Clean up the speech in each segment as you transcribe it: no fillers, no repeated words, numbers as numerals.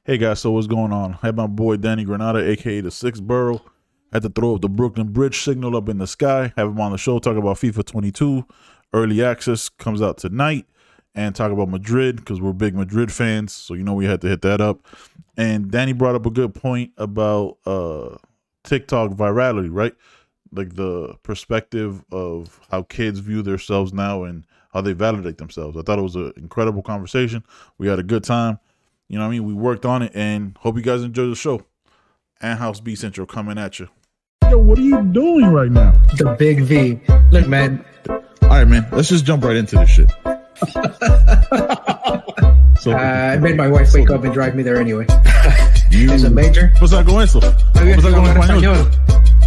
Hey guys, so what's going on? I had my boy Danny Granada, aka the Sixth Borough. Had to throw up the Brooklyn Bridge signal up in the sky. Have him on the show, talk about FIFA 22. Early access comes out tonight, and talk about Madrid because we're big Madrid fans. So we had to hit that up. And Danny brought up a good point about TikTok virality, right? Like the perspective of how kids view themselves now and how they validate themselves. I thought it was an incredible conversation. We had a good time. You know what I mean? We worked on it and hope you guys enjoy the show. And House B Central coming at you. Yo, what are you doing right now? The big V. Look, man. All right, man. Let's just jump right into this shit. I made my wife wake up and drive me there anyway. You... Es a major. Pues algo eso. Pues algo en español.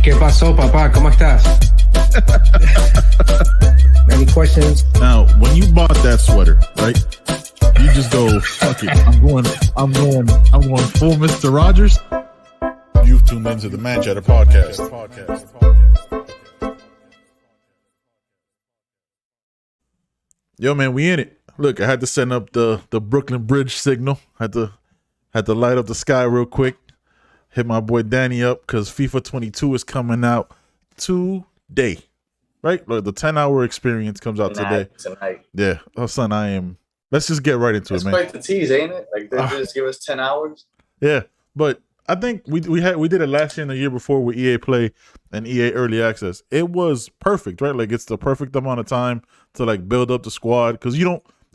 ¿Qué pasó, papá? ¿Cómo estás? Any questions? Now, when you bought that sweater, right? You just go, fuck it. I'm going full Mr. Rogers. You've tuned into the Man Chatter podcast. Yo, man, we in it. Look, I had to send up the Brooklyn Bridge signal. Had to light up the sky real quick. Hit my boy Danny up because FIFA 22 is coming out today. Right? Like the 10-hour experience comes out today. Tonight. Yeah. Oh, son, let's just get right into it, man. That's quite the tease, ain't it? Like they just give us 10 hours. Yeah, but I think we did it last year and the year before with EA Play and EA Early Access. It was perfect, right? Like it's the perfect amount of time to like build up the squad because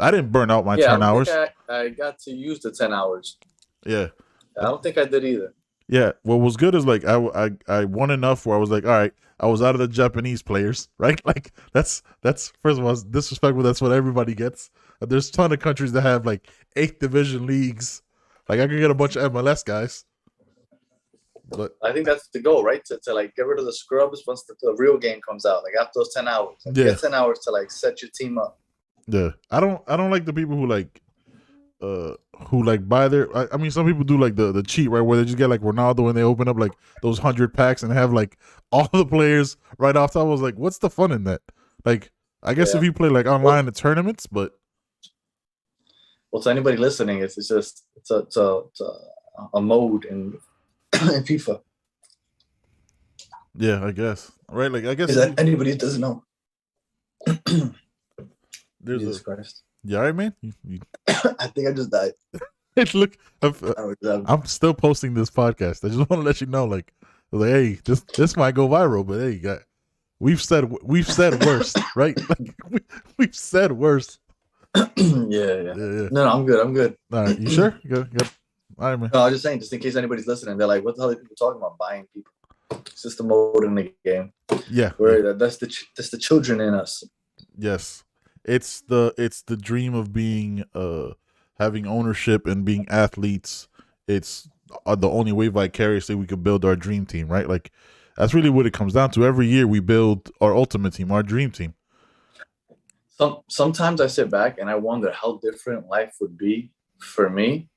I didn't burn out my 10 hours. I got to use the 10 hours. Yeah. I don't think I did either. Yeah, what was good is like I won enough where I was like, all right, I was out of the Japanese players, right? Like that's first of all, it's disrespectful. That's what everybody gets. There's a ton of countries that have like 8th division leagues. Like I could get a bunch of MLS guys. But I think that's the goal, right? To like get rid of the scrubs once the real game comes out. Like after those 10 hours, like yeah, get 10 hours to like set your team up. Yeah, I don't like the people who buy their. I mean, some people do like the cheat, right, where they just get like Ronaldo and they open up like those 100 packs and have like all the players right off top. I was like, what's the fun in that? Like, I guess if you play like online at tournaments, but well, to anybody listening, it's just a mode in FIFA. Yeah, I guess. Right, like I guess. Is that anybody that doesn't know? There's Jesus Christ. Yeah, all right, man. I think I just died. Look, I'm still posting this podcast. I just want to let you know, like hey, this might go viral, but hey, we've said worse, right? Like we've said worse. Yeah. No, I'm good. All right, you sure? Good. All right, man. No, I was just saying, just in case anybody's listening, they're like, "What the hell are people talking about? Buying people?" It's just the mode in the game. Yeah, that's the children in us. Yes. It's the dream of being having ownership and being athletes. It's the only way vicariously we could build our dream team, right? Like that's really what it comes down to. Every year we build our ultimate team, our dream team. Sometimes I sit back and I wonder how different life would be for me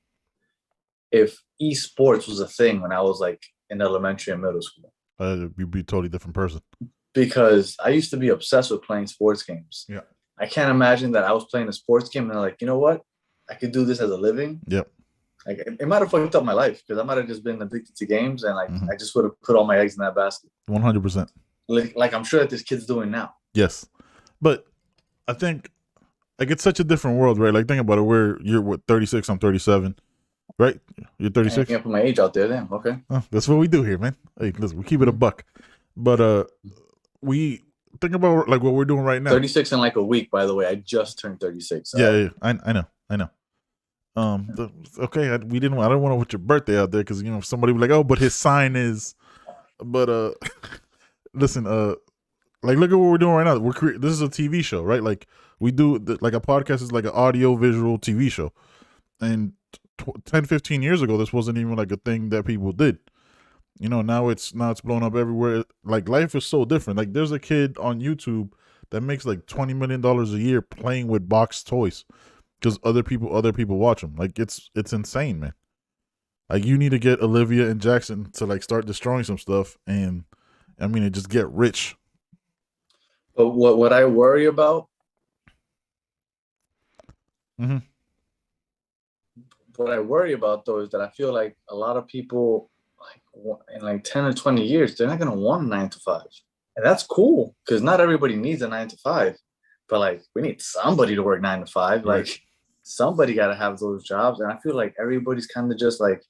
if esports was a thing when I was like in elementary and middle school. You'd be a totally different person. Because I used to be obsessed with playing sports games. Yeah. I can't imagine that I was playing a sports game and I'm like, you know what? I could do this as a living. Yep. Like it might have fucked up my life because I might have just been addicted to games and like I just would have put all my eggs in that basket. 100%. Like I'm sure that this kid's doing now. Yes, but I think like it's such a different world, right? Like think about it. You're 36, I'm 37, right? You're 36. I can't put my age out there, then. Okay. Oh, that's what we do here, man. Hey, listen, we keep it a buck, but we. Think about like what we're doing right now. 36 in like a week, by the way. I just turned 36. So. Yeah, I know. Okay, I don't want to put your birthday out there because somebody be like, oh, but his sign is. But listen, like look at what we're doing right now. This is a TV show, right? Like we do like a podcast is like an audio visual TV show, and 10, 15 years ago, this wasn't even like a thing that people did. Now it's blown up everywhere. Like life is so different. Like there's a kid on YouTube that makes like $20 million a year playing with boxed toys because other people watch them. Like it's insane, man. Like you need to get Olivia and Jackson to like start destroying some stuff and just get rich. But what I worry about what I worry about though is that I feel like a lot of people, like in like 10 or 20 years, they're not gonna want a 9 to 5, and that's cool because not everybody needs a 9 to 5, but like we need somebody to work 9 to 5. Right. Like somebody got to have those jobs, and I feel like everybody's kind of just like,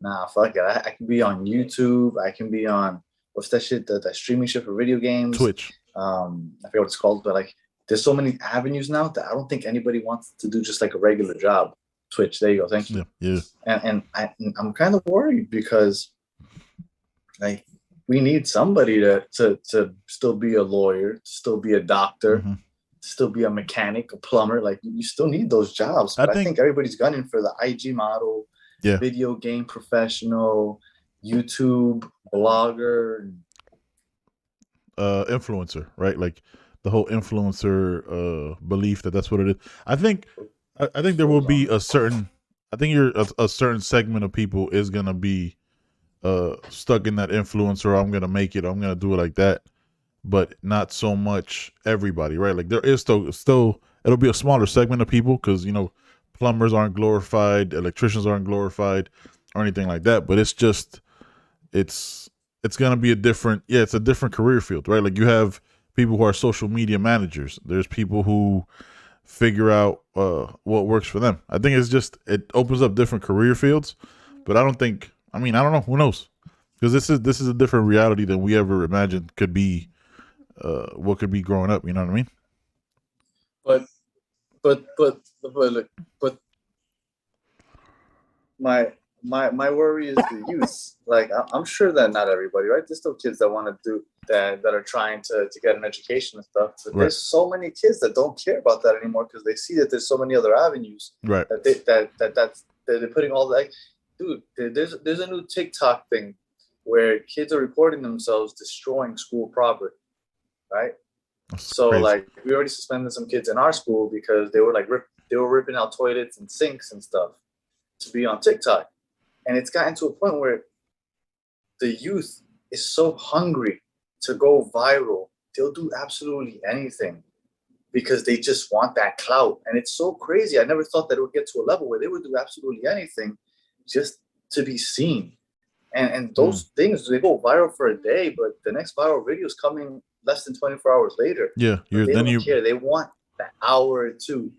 nah, fuck it. I can be on YouTube. I can be on what's that shit? That streaming shit for video games. Twitch. I forget what it's called, but like there's so many avenues now that I don't think anybody wants to do just like a regular job. Twitch. There you go. Thank you. Yeah. And I'm kind of worried because like we need somebody to still be a lawyer, to still be a doctor, Mm-hmm. to still be a mechanic, a plumber. Like you still need those jobs. But I think everybody's gunning for the IG model, video game professional, YouTube blogger, influencer, right? Like the whole influencer belief that's what it is. I think there will be a certain a certain segment of people is gonna be stuck in that influencer. I'm gonna make it. I'm gonna do it like that, but not so much everybody, right? Like there is still it'll be a smaller segment of people because plumbers aren't glorified, electricians aren't glorified, or anything like that. But it's just it's gonna be it's a different career field, right? Like you have people who are social media managers. There's people who figure out what works for them. I think it opens up different career fields, but I don't know. Who knows? Because this is a different reality than we ever imagined could be. What could be growing up? You know what I mean? But my worry is the youth. Like I'm sure that not everybody, right? There's still kids that want to do that are trying to get an education and stuff. But there's so many kids that don't care about that anymore because they see that there's so many other avenues. Right. That they're putting all that. Dude, there's a new TikTok thing where kids are recording themselves destroying school property, right? That's crazy. Like we already suspended some kids in our school because they were ripping out toilets and sinks and stuff to be on TikTok. And it's gotten to a point where the youth is so hungry to go viral. They'll do absolutely anything because they just want that clout. And it's so crazy. I never thought that it would get to a level where they would do absolutely anything just to be seen. And those things, they go viral for a day, but the next viral video is coming less than 24 hours later. Yeah. They don't care. They want the hour or two.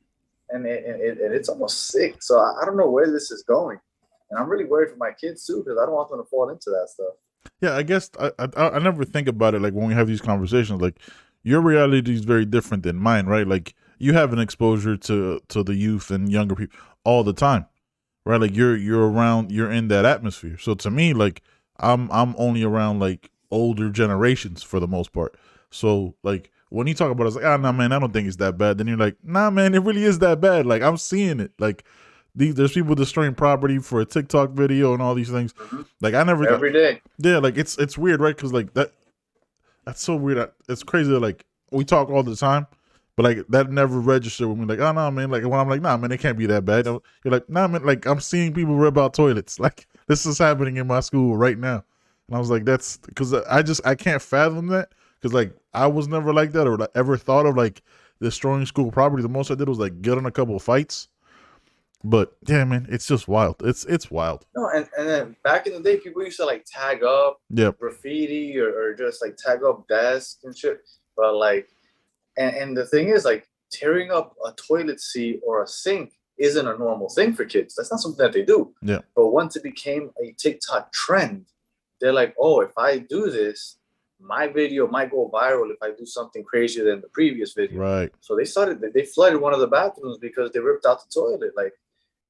And it's almost sick. So I don't know where this is going. And I'm really worried for my kids too, because I don't want them to fall into that stuff. Yeah, I guess I never think about it like when we have these conversations. Like your reality is very different than mine, right? Like you have an exposure to the youth and younger people all the time, right? Like you're in that atmosphere. So to me, like I'm only around like older generations for the most part. So like when you talk about it, it's like, nah, man, I don't think it's that bad. Then you're like, nah, man, it really is that bad. Like I'm seeing it. Like there's people destroying property for a TikTok video and all these things. Mm-hmm. Like I never every day. Yeah, like it's weird, right? Because like that's so weird. It's crazy that like we talk all the time, but like that never registered with me. Like, oh no, man. Like when I'm like, nah, man, it can't be that bad. You're like, nah, man. Like I'm seeing people rip out toilets. Like this is happening in my school right now, and I was like, that's because I can't fathom that because like I was never like that or like, ever thought of like destroying school property. The most I did was like get in a couple of fights. But yeah, man, it's just wild. It's wild. No, and then back in the day, people used to like tag up graffiti or just like tag up desks and shit. But like, and the thing is, like, tearing up a toilet seat or a sink isn't a normal thing for kids. That's not something that they do. Yeah. But once it became a TikTok trend, they're like, oh, if I do this, my video might go viral if I do something crazier than the previous video. Right. So they flooded one of the bathrooms because they ripped out the toilet. Like,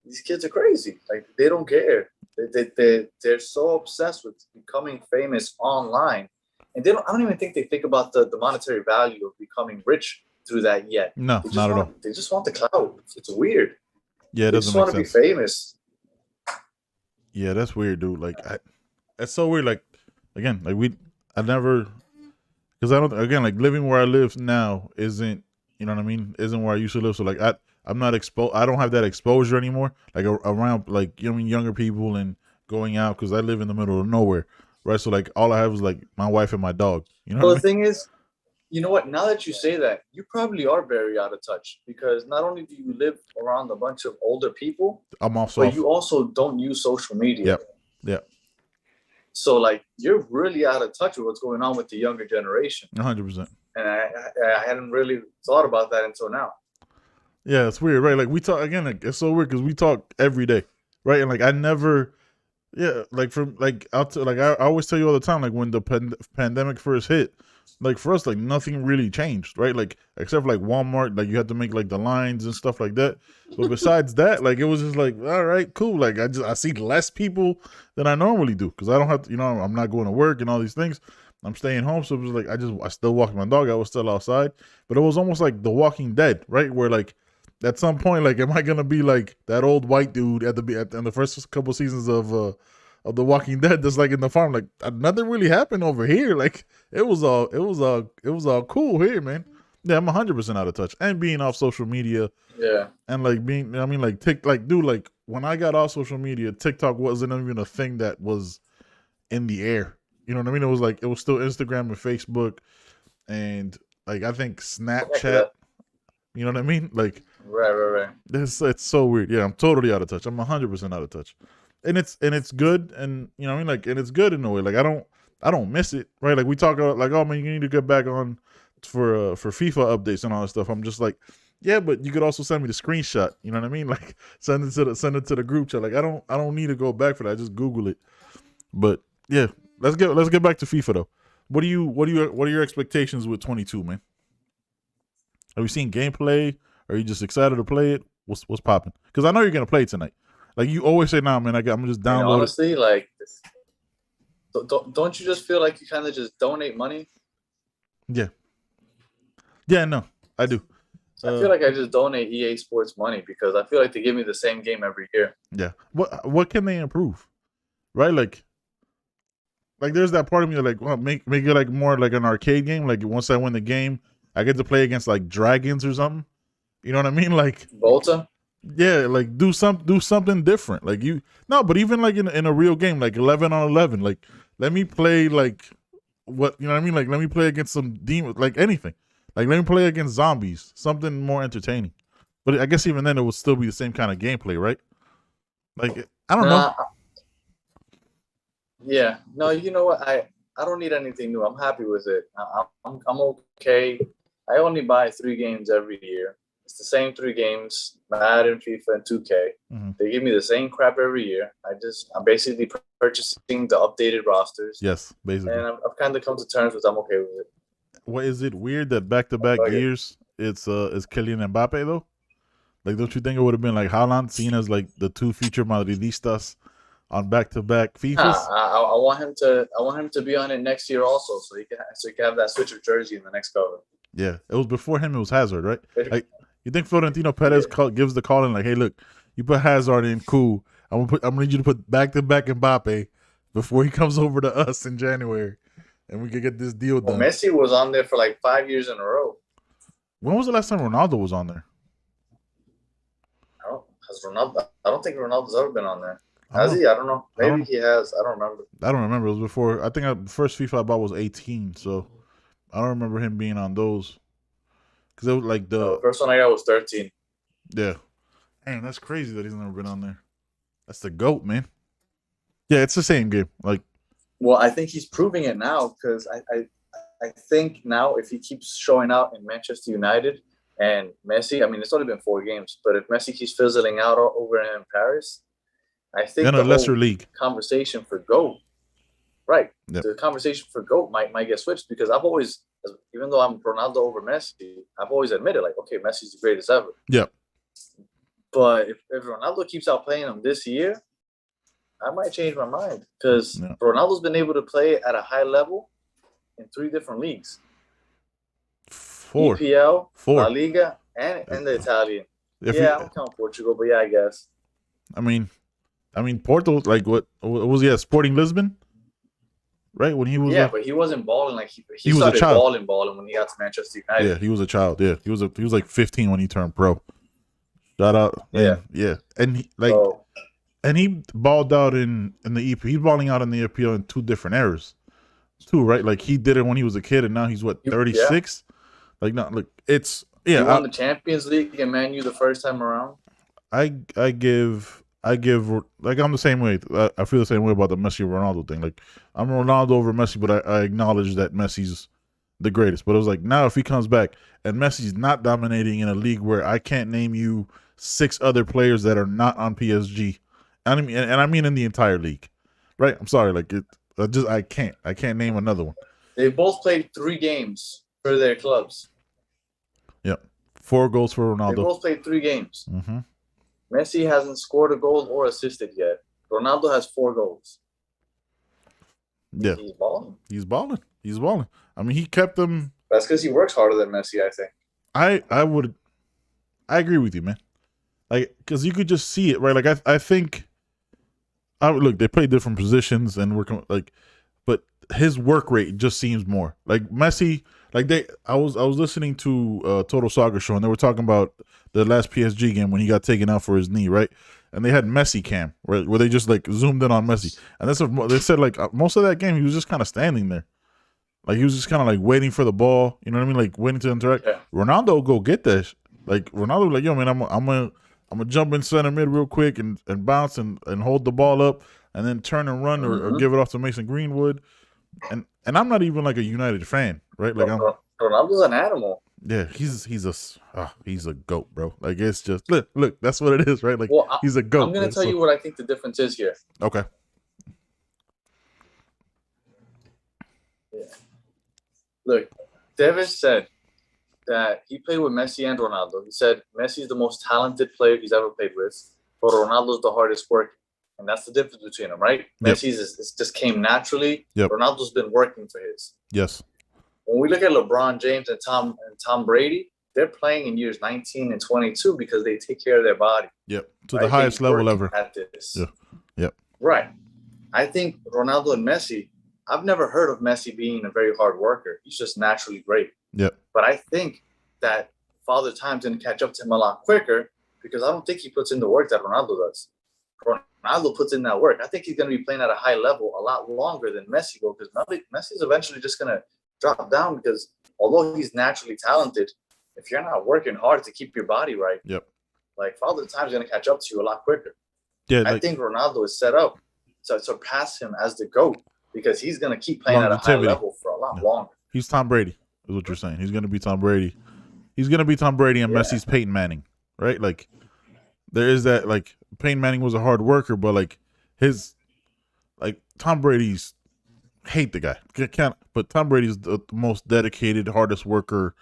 these kids are crazy. Like they don't care. They're so obsessed with becoming famous online, and I don't even think they think about the monetary value of becoming rich through that yet. No, not at all. They just want the clout. It's weird. Yeah, it they doesn't just make want sense. to be famous. Yeah, that's weird, dude. Like, that's so weird. Like, again, like I never, because I don't. Again, like living where I live now isn't. You know what I mean? Isn't where I used to live. So like I'm not exposed. I don't have that exposure anymore. Like around like younger people and going out because I live in the middle of nowhere, right? So like all I have is like my wife and my dog. You know. Well, the thing is, You know what? Now that you say that, you probably are very out of touch because not only do you live around a bunch of older people, I'm but also you also don't use social media. Yep. Yep. So like you're really out of touch with what's going on with the younger generation. 100%. And I hadn't really thought about that until now. Yeah, it's weird, right? Like we talk again. Like, it's so weird because we talk every day, right? And like I never, like from like I always tell you all the time, like when the pandemic first hit, like for us, like nothing really changed, right? Like except for like Walmart, like you had to make like the lines and stuff like that. But besides that, like it was just like, all right, cool. Like I see less people than I normally do because I don't have to, I'm not going to work and all these things. I'm staying home, so it was like I still walking my dog. I was still outside, but it was almost like The Walking Dead, right? Where like at some point, like, am I gonna be like that old white dude in the first couple seasons of The Walking Dead that's like in the farm? Like nothing really happened over here. Like it was all cool here, man. Yeah, I'm 100% out of touch and being off social media. Yeah, and like being, I mean, like dude, like when I got off social media, TikTok wasn't even a thing that was in the air. You know what I mean? It was still Instagram and Facebook and like I think Snapchat. You know what I mean? Like, right. it's so weird. Yeah, I'm totally out of touch. I'm 100% out of touch, and it's good, and you know what I mean, like, and it's good in a way. Like, I don't miss it, right? Like we talk about, like, oh man, you need to get back on for FIFA updates and all that stuff. I'm just like, yeah, but you could also send me the screenshot. You know what I mean? Like, send it to the group chat. Like, I don't need to go back for that. I just Google it. But yeah, let's get back to FIFA though. What are your expectations with 22, man? Have you seen gameplay? Are you just excited to play it? What's popping? Because I know you're gonna play it tonight. Like you always say, "Nah, man, I'm just download." Honestly, like, don't you just feel like you kind of just donate money? Yeah, no, I do. I feel like I just donate EA Sports money because I feel like they give me the same game every year. Yeah. What can they improve? Right? Like there's that part of me that like, well, make it like more like an arcade game. Like once I win the game, I get to play against like dragons or something. You know what I mean? Like Volta? Yeah, like do something different. Like but even like in a real game, like 11 on 11, like let me play like what, you know what I mean? Like let me play against some demons, like anything. Like let me play against zombies, something more entertaining. But I guess even then it would still be the same kind of gameplay, right? Like I don't know. Yeah, no, you know what? I don't need anything new. I'm happy with it. I'm okay. I only buy 3 games every year. It's the same 3 games: Madden, FIFA, and 2K. Mm-hmm. They give me the same crap every year. I'm basically purchasing the updated rosters. Yes, basically. And I've kind of come to terms with I'm okay with it. What is it weird that back-to-back years it's Kylian and Mbappe though? Like, don't you think it would have been like Haaland seen as like the 2 future Madridistas on back-to-back FIFAs? I want him to be on it next year also, so he can have that switch of jersey in the next cover. Yeah, it was before him. It was Hazard, right? Like, you think Florentino Perez gives the call in like, hey, look, you put Hazard in, cool. I'm gonna need you to put back-to-back Mbappe before he comes over to us in January, and we could get this deal done. Messi was on there for like 5 years in a row. When was the last time Ronaldo was on there? I don't think Ronaldo's ever been on there. Has he? I don't know. Maybe he has. I don't remember. It was before. I think the first FIFA I bought was 18, so I don't remember him being on those. Because it was like the first one I got was 13. Yeah. Man, that's crazy that he's never been on there. That's the GOAT, man. Yeah, it's the same game. Like, well, I think he's proving it now because I think now if he keeps showing out in Manchester United and Messi, I mean, it's only been 4 games, but if Messi keeps fizzling out over in Paris, I think in a lesser league conversation for GOAT, right? Yep. The conversation for GOAT might get switched because I've always, even though I'm Ronaldo over Messi, I've always admitted like, okay, Messi's the greatest ever. Yep. But if Ronaldo keeps out playing him this year, I might change my mind because Ronaldo's been able to play at a high level in 3 different leagues: 4, EPL, 4, La Liga, and the Italian. I don't count Portugal, but yeah, I guess. I mean, Porto, like what was he at Sporting Lisbon? Right when he was but he wasn't balling like he was started a child. balling when he got to Manchester United. Yeah, he was a child. Yeah, he was like 15 when he turned pro. Shout out, man. Yeah, and he, like, and he balled out in the EP. He's balling out in the EPL in 2 different eras. too, right? Like he did it when he was a kid, and now he's what 36. Like, no, look, it's He won the Champions League and Man U the first time around. I give like I'm the same way. I feel the same way about the Messi Ronaldo thing. Like I'm Ronaldo over Messi, but I acknowledge that Messi's the greatest. But it was like now if he comes back and Messi's not dominating in a league where I can't name you 6 other players that are not on PSG, and I mean in the entire league, right? I'm sorry, like I can't name another one. They both played 3 games for their clubs. Yep, 4 goals for Ronaldo. They both played 3 games. Mm-hmm. Messi hasn't scored a goal or assisted yet. Ronaldo has 4 goals. Yeah, he's balling. He's balling. I mean, he kept them. That's because he works harder than Messi, I think. I agree with you, man. Like, because you could just see it, right? Like, I think. Look, they play different positions, and but his work rate just seems more like Messi. Like I was listening to Total Soccer Show, and they were talking about the last PSG game when he got taken out for his knee, right? And they had Messi cam, right, where they just like zoomed in on Messi, and they said like most of that game he was just kind of standing there, like he was just kind of like waiting for the ball, you know what I mean, like waiting to interact. Yeah. Ronaldo go get that, like Ronaldo like, yo man, I'm gonna jump in center mid real quick and bounce and hold the ball up and then turn and run or give it off to Mason Greenwood, and I'm not even like a United fan, right? Like Ronaldo's an animal. Yeah, he's a goat, bro. Like it's just look, that's what it is, right? Like he's a goat. I'm gonna tell you what I think the difference is here. Okay. Yeah. Look, Davis said that he played with Messi and Ronaldo. He said Messi's the most talented player he's ever played with, but Ronaldo's the hardest working. And that's the difference between them, right? Yep. Messi's just came naturally. Yep. Ronaldo's been working for his. Yes. When we look at LeBron James and Tom Brady, they're playing in years 19 and 22 because they take care of their body. Yep. To the highest level ever. At this. Yeah. Yep. Right. I think Ronaldo and Messi, I've never heard of Messi being a very hard worker. He's just naturally great. Yep. But I think that Father Time's going to catch up to him a lot quicker because I don't think he puts in the work that Ronaldo does. Ronaldo puts in that work. I think he's going to be playing at a high level a lot longer than Messi will because Messi's eventually just going to drop down because although he's naturally talented, if you're not working hard to keep your body right, yep, like Father Time's going to catch up to you a lot quicker. Yeah, I think Ronaldo is set up to surpass him as the GOAT because he's going to keep playing at a high level for a lot longer. He's Tom Brady, is what you're saying. He's going to be Tom Brady. He's going to be Tom Brady and Messi's Peyton Manning, right? Like, there is that, like, Peyton Manning was a hard worker, but, like, Tom Brady's, hate the guy. But Tom Brady's the most dedicated, hardest worker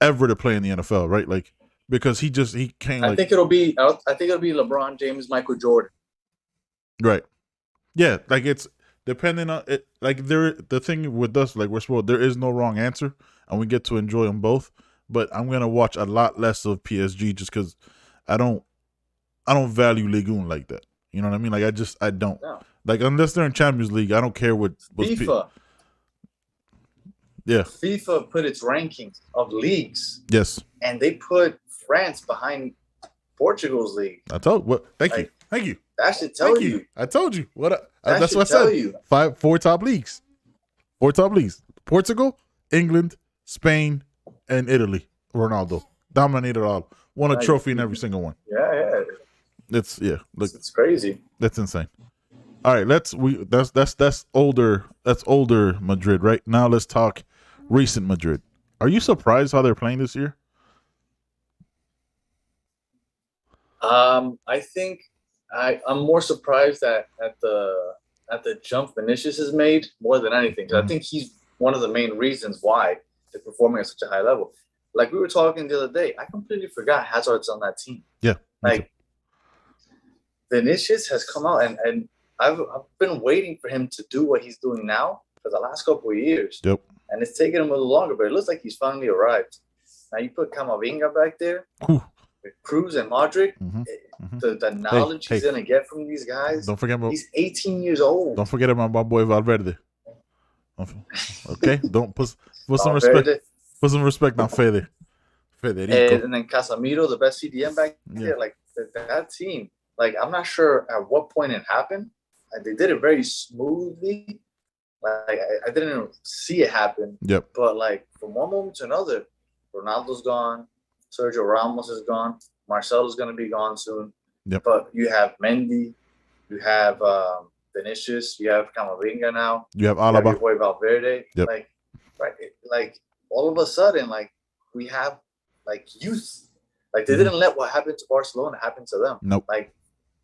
ever to play in the NFL, right? Like, because he can't, like. I think it'll be LeBron James, Michael Jordan. Right. Yeah, like, it's depending on it. Like, the thing with us, like, we're supposed, there is no wrong answer, and we get to enjoy them both. But I'm gonna watch a lot less of PSG just because I don't value Ligue 1 like that. You know what I mean? Like I don't. No. Like unless they're in Champions League, I don't care what FIFA. Yeah. FIFA put its rankings of leagues. Yes. And they put France behind Portugal's league. I told what? Thank you. That should tell you. I told you what. That's what I said. 4 top leagues. 4 top leagues: Portugal, England, Spain, and Italy. Ronaldo dominated all. Won a trophy in every single one. Yeah. It's crazy. That's insane. All right, that's older. That's older Madrid, right? Now let's talk recent Madrid. Are you surprised how they're playing this year? I think I'm more surprised at the jump Vinicius has made more than anything. I think he's one of the main reasons why they're performing at such a high level. Like we were talking the other day, I completely forgot Hazard's on that team. Yeah. Like Vinicius has come out and I've been waiting for him to do what he's doing now for the last couple of years. Yep. And it's taken him a little longer, but it looks like he's finally arrived. Now you put Camavinga back there with Cruz and Modric. The knowledge he's gonna get from these guys. Don't forget about, he's 18 years old. Don't forget about my boy Valverde. Okay? Don't put some respect. Put some respect on Fede. Federico. And then Casemiro, the best CDM back there. Like that team. Like I'm not sure at what point it happened. They did it very smoothly, Like I didn't see it happen. Yep. But like from one moment to another, Ronaldo's gone, Sergio Ramos is gone, Marcelo's gonna be gone soon. Yep. But you have Mendy, you have Vinicius, you have Camavinga now, You have you have Alaba. your boy Valverde. Yep. Like, right, like all of a sudden, like we have like youth. Like they didn't let what happened to Barcelona happen to them. Nope. Like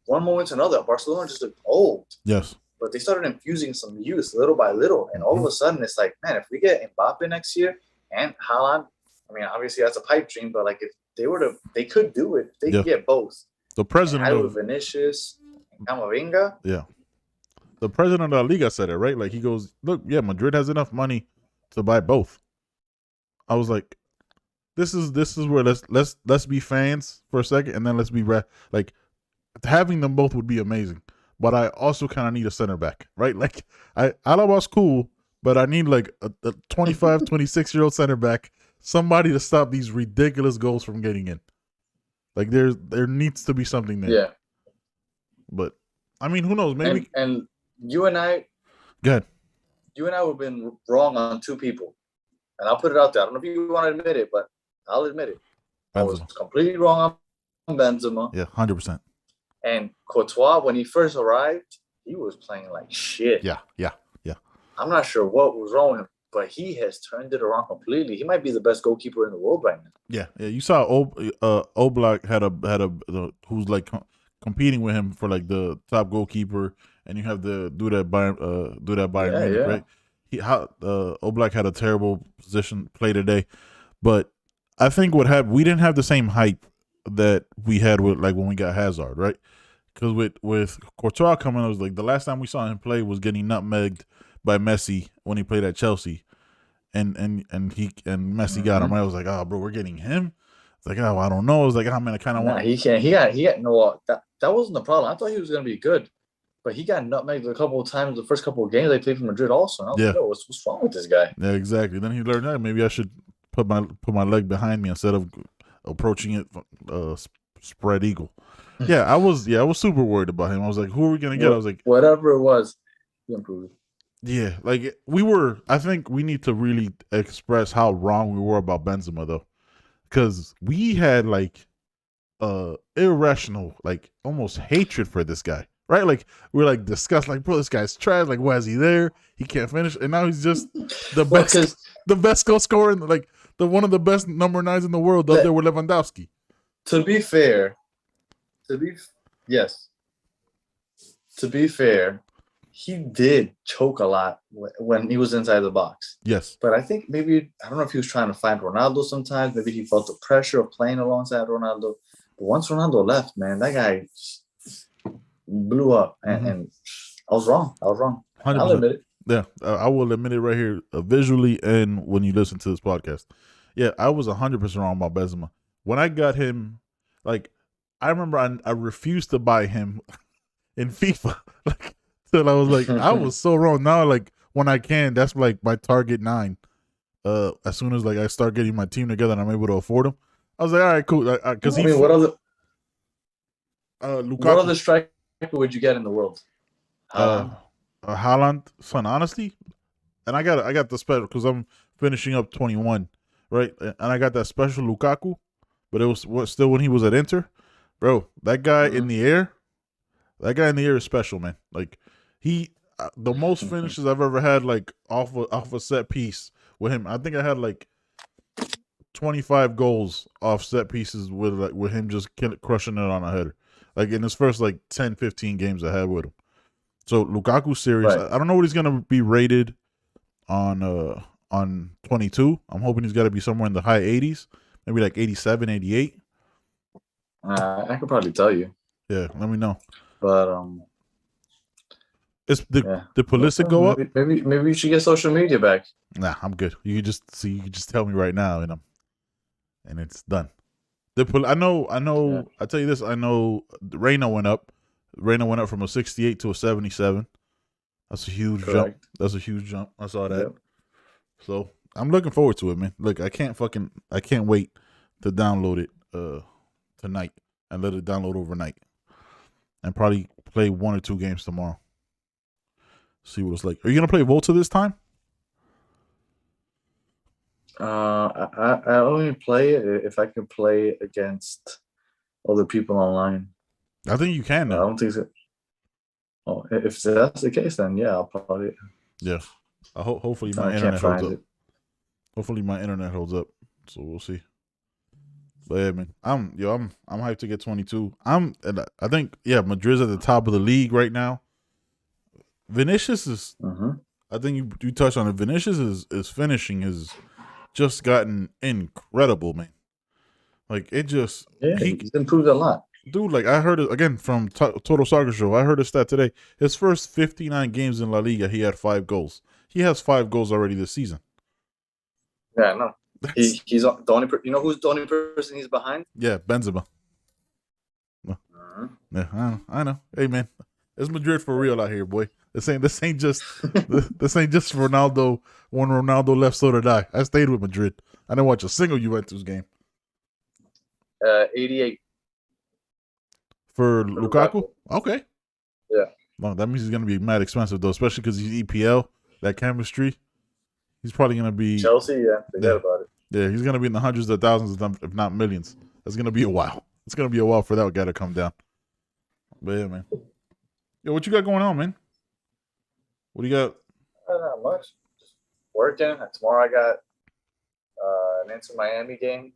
one moment to another, Barcelona just looked old. Yes. But they started infusing some youth little by little, and all of a sudden it's like, man, if we get Mbappe next year and Haaland, I mean, obviously that's a pipe dream, but like if they were to, they could do it. They could get both. The president of Vinicius and Camavinga. Yeah. The president of La Liga said it, right? Like he goes, look, yeah, Madrid has enough money to buy both. I was like, this is where let's be fans for a second, and then let's be like having them both would be amazing. But I also kind of need a center back, right? Like Alaba's cool, but I need like a 25, 26-year-old center back, somebody to stop these ridiculous goals from getting in. Like there needs to be something there. Yeah. But I mean, who knows? Maybe and you and I, go ahead. You and I have been wrong on two people, and I'll put it out there. I don't know if you want to admit it, but I'll admit it. Benzema. I was completely wrong on Benzema. Yeah, 100%. And Courtois, when he first arrived, he was playing like shit. Yeah. I'm not sure what was wrong with him, but he has turned it around completely. He might be the best goalkeeper in the world right now. Yeah. You saw Oblak had a who's like competing with him for like the top goalkeeper, and you have the do that Bayern Munich, right? Oblak had a terrible play today, but I think what happened, we didn't have the same hype that we had with like when we got Hazard, right? Because with Courtois coming, it was like the last time we saw him play was getting nutmegged by Messi when he played at Chelsea, and Messi got him. I was like, oh, bro, we're getting him. It's like, oh, I don't know. I was like, oh man, I kind of want. He can't. He got no. That wasn't the problem. I thought he was gonna be good, but he got nutmegged a couple of times. The first couple of games they played for Madrid, also. And I was like, what's wrong with this guy? Yeah, exactly. Then he learned that maybe I should put my leg behind me instead of approaching it spread eagle. Yeah, I was super worried about him. I was like, who are we gonna get? I was like, whatever it was, he improved. Yeah, like I think we need to really express how wrong we were about Benzema though, because we had like irrational, like almost hatred for this guy, right? Like we're like disgusted, like, bro, this guy's trash. Like, why is he there? He can't finish, and now he's just the best goal scorer, like one of the best number 9s in the world, up there with Lewandowski. To be fair, he did choke a lot when he was inside the box. Yes. But I think maybe, I don't know if he was trying to find Ronaldo sometimes. Maybe he felt the pressure of playing alongside Ronaldo. But once Ronaldo left, man, that guy blew up. And I was wrong. 100%. I'll admit it. Yeah, I will admit it right here, visually and when you listen to this podcast. Yeah, I was 100% wrong about Benzema. When I got him, like, I remember I refused to buy him in FIFA. Like, till I was like, I was so wrong. Now, like, when I can, that's like my target 9. As soon as like I start getting my team together and I'm able to afford them, I was like, all right, cool. Because what Lukaku, what other striker would you get in the world? Haaland, son, honestly, and I got the special because I'm finishing up 21, right? And I got that special Lukaku, but it was still when he was at Inter, bro. That guy in the air, is special, man. Like the most finishes I've ever had, like off a set piece with him. I think I had like 25 goals off set pieces with him just crushing it on a header, like in his first like 10, 15 games I had with him. So Lukaku's serious. Right. I don't know what he's gonna be rated on 22. I'm hoping he's got to be somewhere in the high 80s, maybe like 87, 88. I could probably tell you. Yeah, let me know. But did Pulisic go up? Maybe you should get social media back. Nah, I'm good. You can just tell me right now, and it's done. I know. Yeah. I tell you this. I know Reina went up. Reina went up from a 68 to a 77. That's a huge jump. I saw that. Yep. So I'm looking forward to it, man. Look, I can't wait to download it tonight and let it download overnight, and probably play 1 or 2 games tomorrow. See what it's like. Are you gonna play Volta this time? I only play it if I can play against other people online. I think you can I now. don't think so. Oh, if that's the case, then yeah, I'll probably. Yeah. Hopefully my I can't internet holds find up. it. Hopefully my internet holds up. So we'll see. But yeah, man, I'm hyped to get 22. I think Madrid's at the top of the league right now. Vinicius is. I think you touched on it. Vinicius is finishing has just gotten incredible, man. Like it just he's improved a lot. Dude, like I heard it again from Total Soccer Show. I heard a stat today. His first 59 games in La Liga, he had 5 goals. He has 5 goals already this season. Yeah, no. He's the only. You know who's the only person he's behind? Yeah, Benzema. Yeah, I know. Hey, man, it's Madrid for real out here, boy. This ain't just Ronaldo. When Ronaldo left, so did I. I stayed with Madrid. I didn't watch a single Juventus game. 88 for Lukaku. Okay. Yeah. Well, that means he's gonna be mad expensive though, especially because he's EPL. That chemistry. He's probably gonna be Chelsea. Yeah, forget about it. Yeah, he's gonna be in the hundreds of thousands, if not millions. That's gonna be a while. It's gonna be a while for that guy to come down. But yeah, man. Yo, what you got going on, man? What do you got? Not much. Just working. Tomorrow I got an Inter Miami game.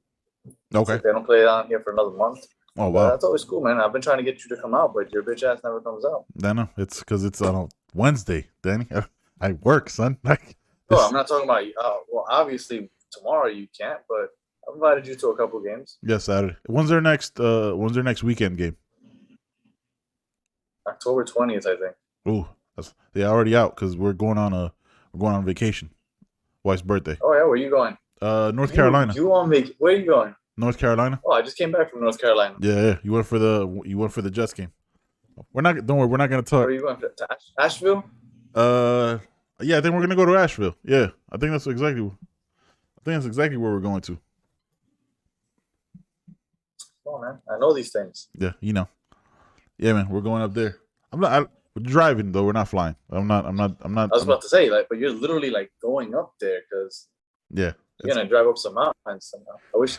Okay. So they don't play down here for another month. Oh wow. That's always cool, man. I've been trying to get you to come out, but your bitch ass never comes out. I know. It's because it's on Wednesday, Danny. I work, son. Oh, I'm not talking about you. Well, obviously tomorrow you can't, but I've invited you to a couple games. Yeah, Saturday. When's their next weekend game? October 20th, I think. Ooh, they're already out because we're going on vacation. Wife's birthday. Oh yeah, where are you going? North Carolina. You on vacation? Where are you going? North Carolina. Oh, I just came back from North Carolina. Yeah. You went for the Jets game. Don't worry, we're not gonna talk. Where are you going to Asheville? Yeah, I think we're gonna go to Asheville. Yeah, I think that's exactly where we're going to. Oh man, I know these things. Yeah, you know. Yeah, man, we're going up there. We're driving though. We're not flying. I'm not. I was about to say, but you're literally going up there because you're gonna drive up some mountains somehow. I wish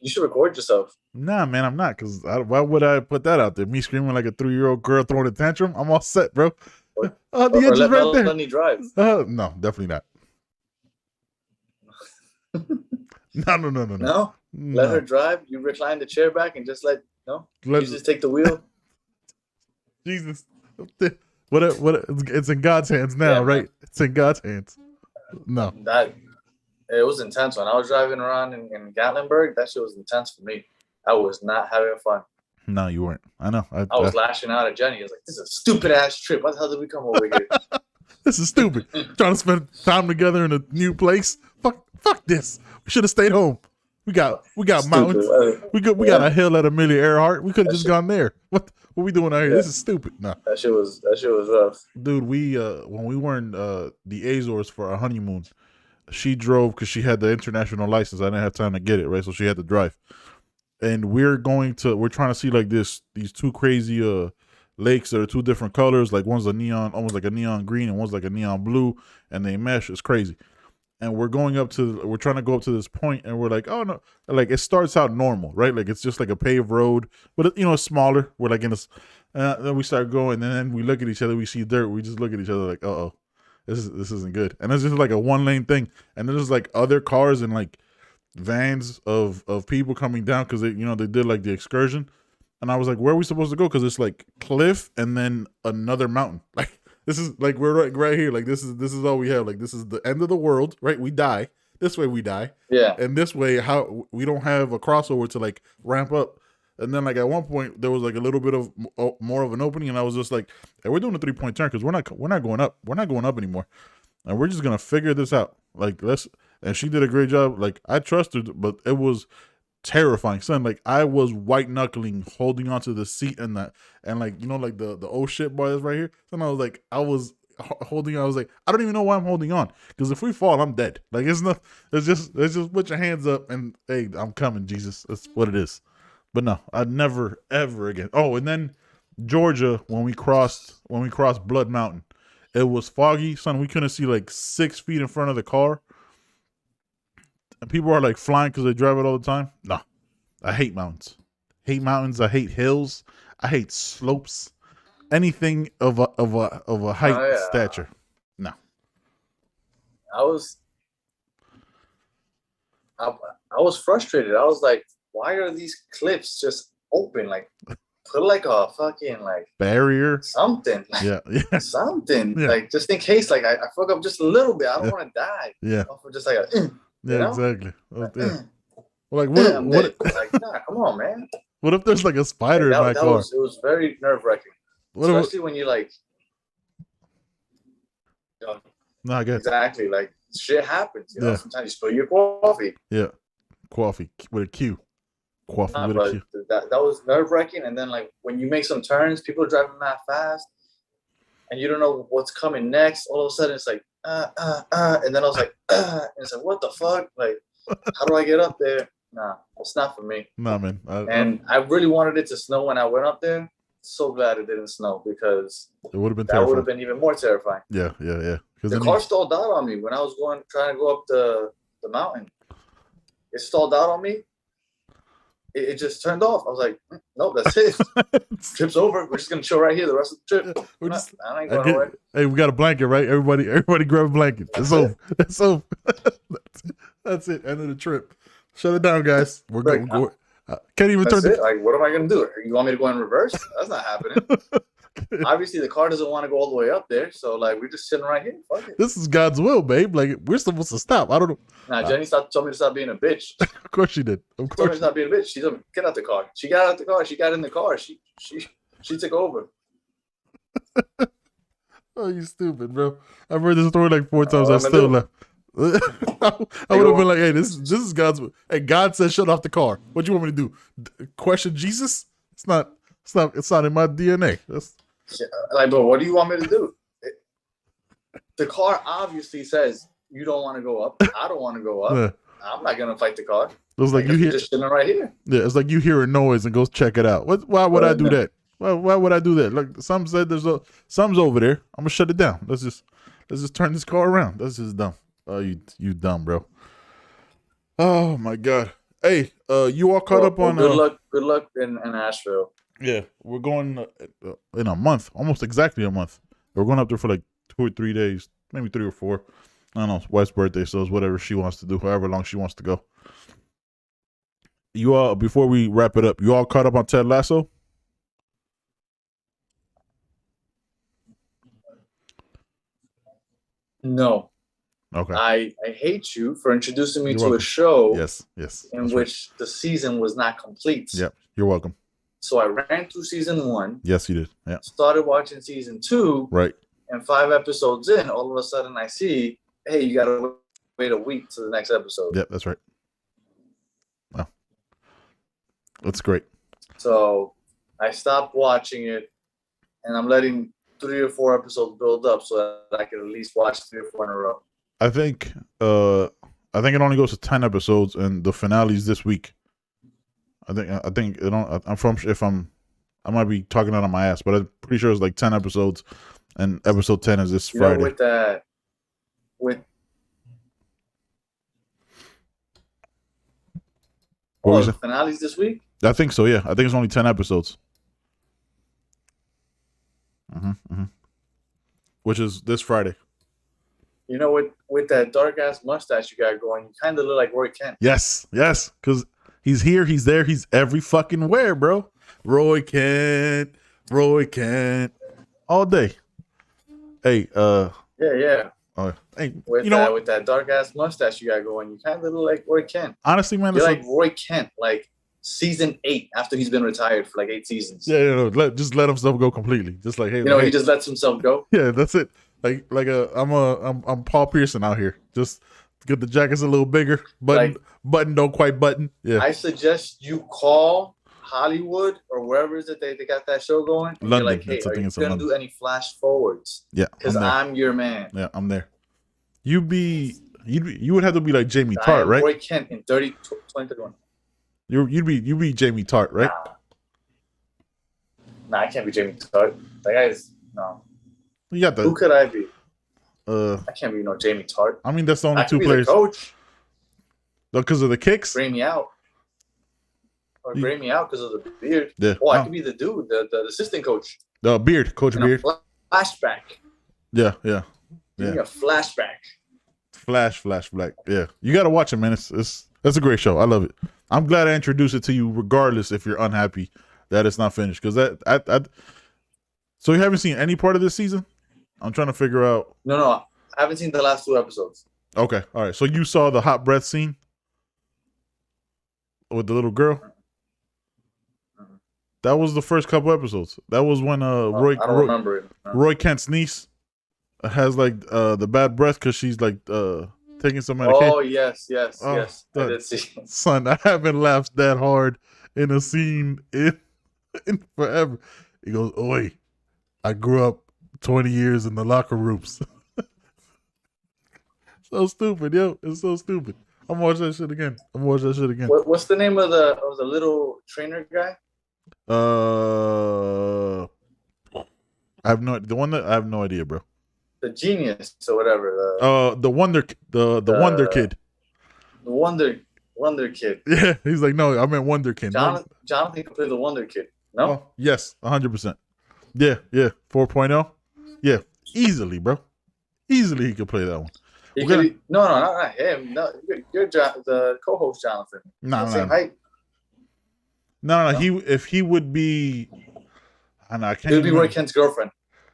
you should record yourself. Nah, man, I'm not. Because why would I put that out there? Me screaming like a 3-year-old girl throwing a tantrum. I'm all set, bro. The edge is right there. Melanie drive. No, definitely not. No. No? Let her drive. You recline the chair back and just you just take the wheel. Jesus. What it's in God's hands now, right? It's in God's hands. No. It was intense when I was driving around in Gatlinburg. That shit was intense for me. I was not having fun. No, you weren't. I know. I was lashing out at Jenny. I was like, this is a stupid ass trip. Why the hell did we come over here? This is stupid. Trying to spend time together in a new place. Fuck this. We should have stayed home. We got mountains. We got a hill at Amelia Earhart. We could have just gone there. What we doing out here? This is stupid. No. That shit was rough. Dude, we when we were in the Azores for our honeymoon, she drove because she had the international license. I didn't have time to get it, right? So she had to drive. And we're trying to see these two crazy lakes that are two different colors. Like one's almost like a neon green, and one's like a neon blue, and they mesh. It's crazy. And we're trying to go up to this point, and we're like, oh no, like it starts out normal, right? Like it's just like a paved road, but it's smaller. We're like in this, then we start going, and then we look at each other, we see dirt, we just look at each other like, uh-oh, this isn't good. And it's just like a 1-lane thing, and there's like other cars and like vans of people coming down because they did like the excursion, and I was like, where are we supposed to go? Because it's like cliff and then another mountain, like. This is like we're right here. Like this is all we have. Like this is the end of the world, right? We die. This way we die. Yeah. And this way, how we don't have a crossover to like ramp up. And then like at one point there was like a little bit of more of an opening, and I was just like, hey, we're doing a 3-point turn because we're not going up. We're not going up anymore, and we're just gonna figure this out. Like and she did a great job. Like I trusted, but it was terrifying, son. Like I was white knuckling, holding onto the seat and like the oh shit bar that's right here. And I was holding on. I was like, I don't even know why I'm holding on, because if we fall, I'm dead. Like it's just put your hands up and hey, I'm coming, Jesus. That's what it is. But no, I'd never ever again. Oh, and then Georgia when we crossed Blood Mountain, It was foggy, son. We couldn't see like 6 feet in front of the car. And people are like flying because they drive it all the time. No, I hate mountains. Hate mountains. I hate hills. I hate slopes. Anything of a height stature. No. I was frustrated. I was like, why are these cliffs just open? Like, put like a fucking like barrier, something. Like, yeah, something. Yeah. Like, just in case, like I fuck up just a little bit. I don't want to die. Yeah. Just like yeah, exactly. Like, like what? Like, nah, come on, man. What if there's like a spider in my car? It was very nerve wracking, especially when you like. No, I get exactly. Like shit happens. You know, sometimes you spill your coffee. Yeah, coffee with a Q. Coffee with a Q. That was nerve wracking, and then like when you make some turns, people are driving that fast, and you don't know what's coming next. All of a sudden, it's like and then I was like and it's like what the fuck? Like, how do I get up there? Nah, it's not for me. Nah, man. I really wanted it to snow when I went up there. So glad it didn't snow because it would have been that would have been even more terrifying. Yeah. The car stalled out on me when I was trying to go up the mountain. It stalled out on me. It just turned off. I was like, nope, that's it. Trip's over. We're just gonna chill right here the rest of the trip. I ain't going nowhere. Hey, we got a blanket, right? Everybody grab a blanket. It's over. It's over. That's it. End of the trip. Shut it down, guys. We're good. Can't even turn. Like, what am I gonna do? You want me to go in reverse? That's not happening. Obviously, the car doesn't want to go all the way up there, so like we're just sitting right here. Fuck it. This is God's will, babe. Like we're supposed to stop. I don't know. Nah, Jenny told me to stop being a bitch. Of course she did. Of course. Told me to stop being a bitch. She told me get out the car. She got out the car. She got in the car. She took over. Oh, you stupid, bro. I've heard this story like 4 times. I still left. I would have been like, hey, this is God's will. Hey, God said shut off the car. What you want me to do? Question Jesus? It's not in my DNA. That's like, but what do you want me to do? The car obviously says you don't want to go up. I don't want to go up. Yeah. I'm not gonna fight the car. It was like you hear just sitting right here. Yeah, it's like you hear a noise and go check it out. Why would I do that? Why would I do that? Like some said, something's over there. I'm gonna shut it down. Let's just turn this car around. That's just dumb. Oh, you dumb, bro. Oh my God. Hey, you all caught up on? Good luck in Asheville. Yeah, we're going in a month, almost exactly a month. We're going up there for like 2 or 3 days, maybe 3 or 4. I don't know. Wife's birthday, so it's whatever she wants to do, however long she wants to go. You all, before we wrap it up, you all caught up on Ted Lasso? No. Okay. I hate you for introducing me to a show. Yes. In which the season was not complete. Yep. You're welcome. So I ran through season 1. Yes, you did. Yeah. Started watching season 2. Right. And 5 episodes in, all of a sudden I see, hey, you gotta wait a week to the next episode. Yep, that's right. Wow. That's great. So I stopped watching it, and I'm letting 3 or 4 episodes build up so that I can at least watch 3 or 4 in a row. I think it only goes to 10 episodes, and the finale's this week. I think it don't. I might be talking out of my ass, but I'm pretty sure it's like 10 episodes, and episode 10 is this Friday. The finale's this week? I think so. Yeah, I think it's only 10 episodes. Which is this Friday. You know, with that dark ass mustache you got going, you kind of look like Roy Kent. Yes, because he's here, he's there, he's every fucking where, bro. Roy Kent, all day. Hey, yeah. Hey, with that dark ass mustache you got going, you kind of look like Roy Kent. Honestly, man, you're like Roy Kent, like season 8 after he's been retired for like 8 seasons. Yeah, just let himself go completely. Just like, hey, he just lets himself go. Yeah, that's it. I'm Paul Pearson out here. Just get the jackets a little bigger, button don't quite button. Yeah. I suggest you call Hollywood or wherever it is that they got that show going. And London. You're like, hey, are you gonna do any flash forwards? Yeah, because I'm your man. Yeah, I'm there. You would have to be like Jamie Tart, right? Roy Kent in 2031. You'd be Jamie Tart, right? Nah, I can't be Jamie Tart. That guy's no. You got Who the could I be? uh. I can't be no Jamie Tart. I mean, that's the only I two could be players. the coach. Because of the kicks. Bring me out. Or bring me out because of the beard. Yeah. Oh, I could be the dude, the assistant coach. The beard, Coach In Beard. Flashback. Yeah. Give me a flashback. Flashback. Yeah, you got to watch it, man. It's a great show. I love it. I'm glad I introduced it to you, regardless if you're unhappy that it's not finished. Because so you haven't seen any part of this season? I'm trying to figure out. No, I haven't seen the last 2 episodes. Okay, all right. So you saw the hot breath scene with the little girl? That was the first couple episodes. That was when I don't remember it. No. Roy Kent's niece has like the bad breath because she's like taking some medication. Oh yes. I did see. Son, I haven't laughed that hard in a scene in forever. He goes, "Oi, I grew up 20 years in the locker rooms." So stupid, yo. It's so stupid. I'm watching that shit again. What's the name of the little trainer guy? I have no idea, bro. The genius or whatever. The wonder kid. The wonder kid. Yeah, he's like, no, I meant Wonder Kid. Jonathan could play the wonder kid. No. Oh, yes, 100%. Yeah, 4.0. Yeah, easily, bro. Easily, he could play that one. No, not him. No, you're the co-host, Jonathan. No. He would be. I know. I can't. He would be Roy Kent's girlfriend.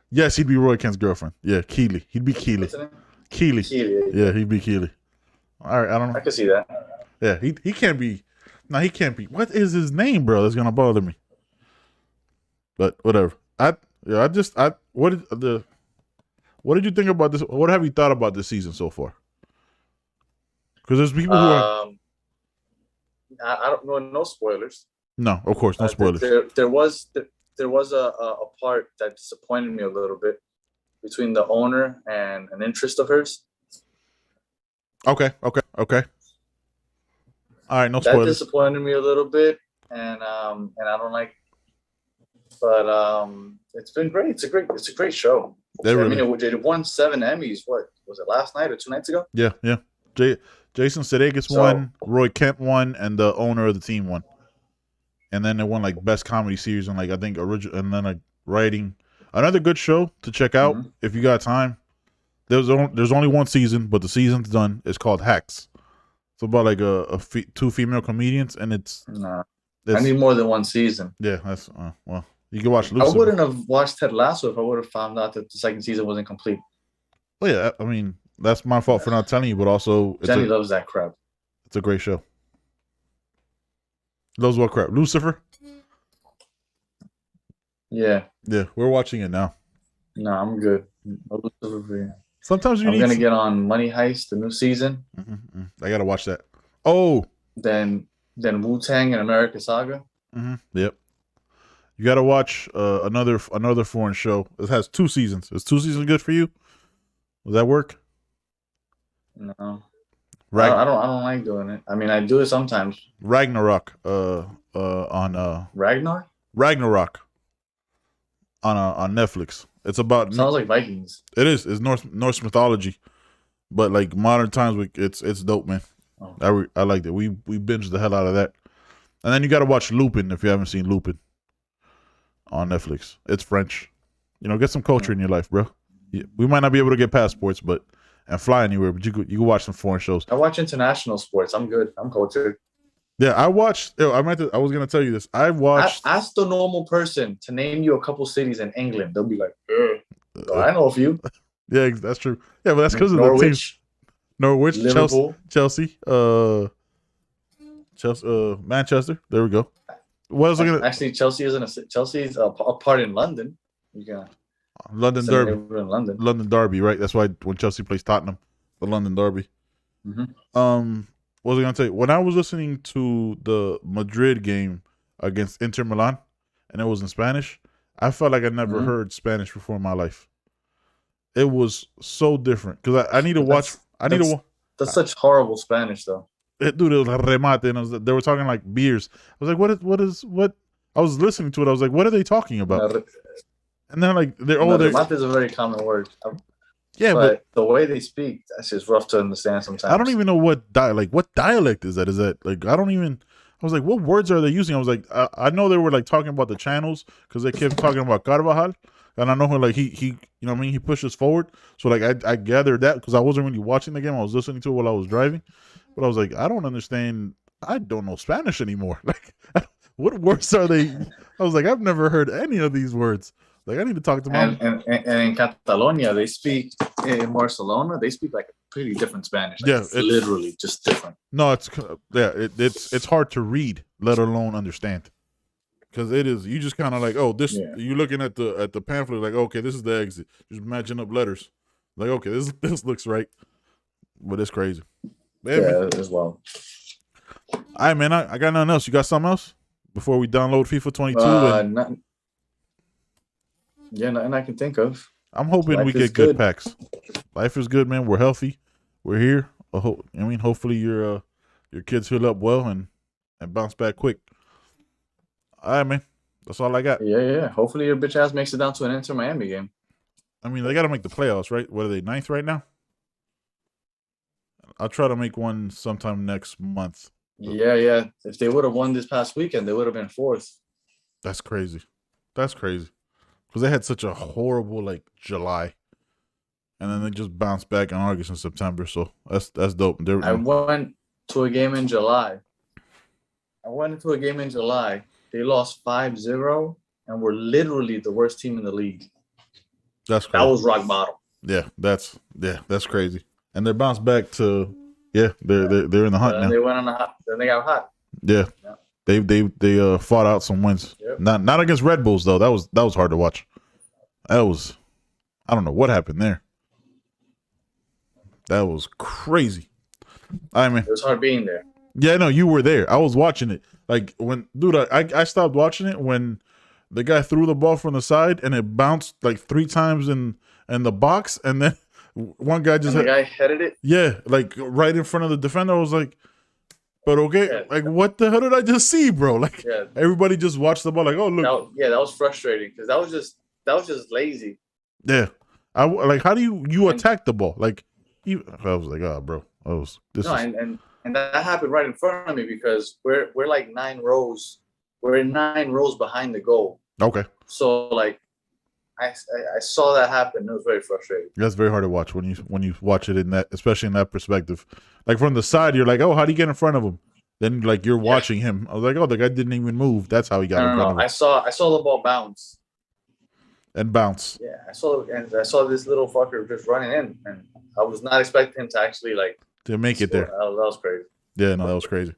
Yes, he'd be Roy Kent's girlfriend. Yeah, Keely. He'd be Keely. What's her name? Keely. Yeah, he'd be Keely. All right, I don't know. I can see that. Yeah, he can't be. No, he can't be. What is his name, bro? That's gonna bother me. But whatever. What did you think about this? What have you thought about this season so far? Because there's people who are. I don't know. No spoilers. No, of course, no spoilers. There was a part that disappointed me a little bit between the owner and an interest of hers. Okay. All right, no spoilers. That disappointed me a little bit, and I don't like. But it's been great. It's a great show. It won 7 Emmys. What was it, last night or 2 nights ago? Yeah. Jason Sudeikis won, Roy Kent won, and the owner of the team won. And then they won like best comedy series and like I think original, and then like writing. Another good show to check out if you got time. There's only one season, but the season's done. It's called Hacks. It's about like two female comedians, and I need more than one season. Yeah, that's well. You can watch Lucifer. I wouldn't have watched Ted Lasso if I would have found out that the second season wasn't complete. Well, yeah, I mean that's my fault for not telling you, but also Jenny loves that crap. It's a great show. Loves what crap? Lucifer? Yeah, we're watching it now. No, I'm good. Sometimes I'm gonna get on Money Heist, the new season. I gotta watch that. Oh, then Wu-Tang and American Saga. Yep. You gotta watch another foreign show. It has 2 seasons. Is 2 seasons good for you? Does that work? No. I don't like doing it. I mean, I do it sometimes. Ragnarok. On Ragnarok. On Netflix. It's about. Sounds like Vikings. It is. It's Norse mythology, but like modern times. It's dope, man. Oh. I liked it. We binged the hell out of that. And then you got to watch Lupin if you haven't seen Lupin on Netflix. It's French. Get some culture in your life, bro. We might not be able to get passports, and fly anywhere, but you can watch some foreign shows. I watch international sports. I'm good. I'm cultured. Yeah, I watched. I was gonna tell you this. I watched. Ask the normal person to name you a couple cities in England. They'll be like, I know a few. Yeah, that's true. Yeah, but that's because of the team. Norwich, Liverpool. Chelsea, Manchester. There we go. What else? Actually, Chelsea isn't Chelsea's a part in London. You got London Derby. In London. London Derby, right? That's why when Chelsea plays Tottenham, the London Derby. What was I gonna tell you? When I was listening to the Madrid game against Inter Milan, and it was in Spanish, I felt like I never heard Spanish before in my life. It was so different because I need to watch. That's such horrible Spanish, though. Dude, it was remate, and they were talking like beers. I was like, what? I was listening to it. I was like, what are they talking about? And then like they're No, they're tomate is a very common word. yeah, But the way they speak, that's just rough to understand sometimes. I don't even know what dialect is that? Is that like I don't even. I was like, what words are they using? I was like, I know they were like talking about the channels because they kept talking about Carvajal, and I know like he you know what I mean, he pushes forward. So like I gathered that because I wasn't really watching the game. I was listening to it while I was driving, but I was like, I don't understand. I don't know Spanish anymore. Like, what words are they? I was like, I've never heard any of these words. Like, I need to talk to mom. And in Catalonia, they speak in Barcelona. They speak like a pretty different Spanish. Like, Yeah, it's literally just different. No, it's hard to read, let alone understand, because it is. You just kind of like, oh, this. Yeah. You're looking at the pamphlet, like, okay, this is the exit. Just matching up letters, like, okay, this looks right, but it's crazy. Yeah, as well. All right, man. I got nothing else. You got something else before we download FIFA 22? Nothing I can think of. I'm hoping we get good packs. Life is good, man. We're healthy. We're here. Hopefully your kids heal up well and bounce back quick. All right, man. That's all I got. Yeah. Hopefully your bitch ass makes it down to an Inter Miami game. I mean, they got to make the playoffs, right? What are they, 9th right now? I'll try to make one sometime next month. Yeah. If they would have won this past weekend, they would have been 4th. That's crazy. Because they had such a horrible like July, and then they just bounced back in August and September. So that's dope. I went to a game in July. They lost 5-0 and were literally the worst team in the league. That's crazy. That was rock bottom. Yeah, that's crazy. And they bounced back to they're in the hunt now. They went on the hot. Then they got hot. Yeah. They fought out some wins. Yep. Not against Red Bulls though. That was hard to watch. I don't know what happened there. That was crazy. I mean, it was hard being there. Yeah, no, you were there. I was watching it. Like I stopped watching it when the guy threw the ball from the side and it bounced like 3 times in the box, and then one guy the guy headed it. Yeah, like right in front of the defender. I was like, but okay, like what the hell did I just see, bro? Like everybody just watched the ball, like, oh look. That was frustrating because that was just lazy. Yeah, I like. How do you attack the ball? Like, I was like, oh, bro, and that happened right in front of me because we're like 9 rows. We're 9 rows behind the goal. Okay. So like, I saw that happen. It was very frustrating. That's very hard to watch when you watch it in that, especially in that perspective. Like from the side, you're like, oh, how do you get in front of him? Then like you're watching him. I was like, oh, the guy didn't even move. That's how he got in front of him. I saw the ball bounce. And bounce. Yeah, I saw this little fucker just running in, and I was not expecting him to actually to make it there. That was crazy. Yeah, no, that was crazy.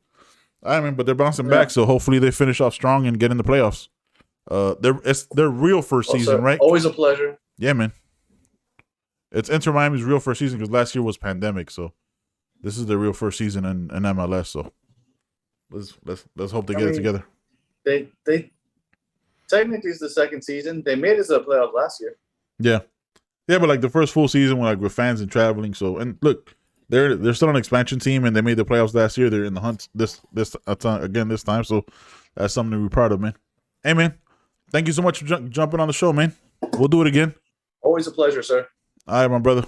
I mean, but they're bouncing back, so hopefully they finish off strong and get in the playoffs. It's their real first season, right? Always a pleasure. Yeah, man. It's Inter Miami's real first season because last year was pandemic, so this is their real first season in MLS. So let's hope they get it together. They technically it's the second season. They made it to the playoffs last year. Yeah, but like the first full season with fans and traveling. So and look, they're still an expansion team and they made the playoffs last year. They're in the hunt this time. So that's something to be proud of, man. Hey, man. Thank you so much for jumping on the show, man. We'll do it again. Always a pleasure, sir. All right, my brother.